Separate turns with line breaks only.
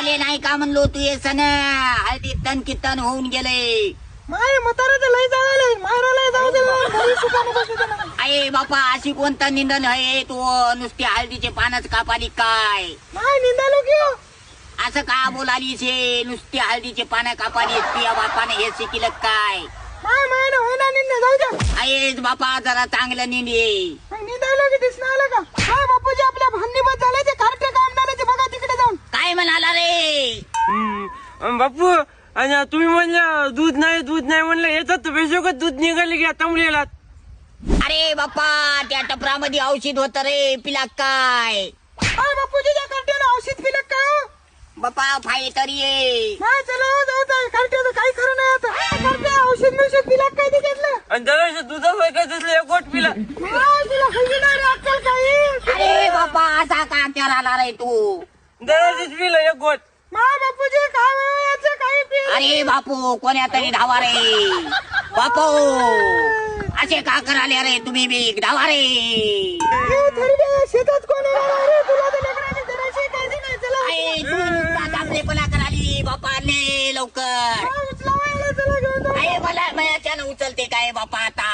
आले नाही का म्हणलो तू ये सण हळदी तन कीर्तन होऊन गेले.
माय म्हाताऱ्याचं लय जाळालंय मारायला जाऊ दे घरी सुखाने बसू दे ना.
अरे बापा अशी कोणतं निंदन आहे तू नुसती हळदीचे पानच कापाली काय
माय निंदालो की हो.
असं का बोलालीस हे नुसती हळदीचे पानं कापालीस तुझ्या बापाने हे शिकिलं काय.
माय माय ना होईना निंदा जाऊ द्या.
अयेच बापा जरा चांगलं निंदे.
मग निंदायला की दिसणं आलं का. माय बापूजी आपल्या भांडणीमध्ये झाले ते कार्टे काम झाले ते बघा तिकडे जाऊन.
काय म्हणाला रे
बापू आणि तुम्ही म्हणलं दूध नाही म्हणलं येतात बेशोकच दूध निघाले की तांबलेला.
अरे बाप्पा त्या टपरामध्ये औषध होत रे पिला काय.
माय बापूजी त्या कार्ट्यानं औषध पिलं का हो?
बाप्पा फाय तरी ये.
नाही चला हो, जाऊ दे कार्ट्याचं काही खरं नाही आता. कार्ट्या औषध मिळषध पिला काय त्याच्यातलं.
आणि जरा दुधाचं काय दिसलं एक गोट पिला.
माय तुला हल्ली नाही रे अक्कल काही.
अरे बाप्पा असा का त्याला रे तू.
जराशीच पिलं एक गोट.
माय बापूजी काय याचं काही पिलं.
अरे बापू कोण्या तरी धावा रे बापू असे का कराले रे तुम्ही बी धावा रे.
हे थरड्या शेतात कोण येणार रे तुला तर लेकराची जराशी काळजी नाही चला.
अरे तू नुसता दाबरेपणा कराली बापा ले लवकर.
उचलावायला चला घेऊन जाऊ.
अरे मला मयाच्यानं उचलते काय बापा आता.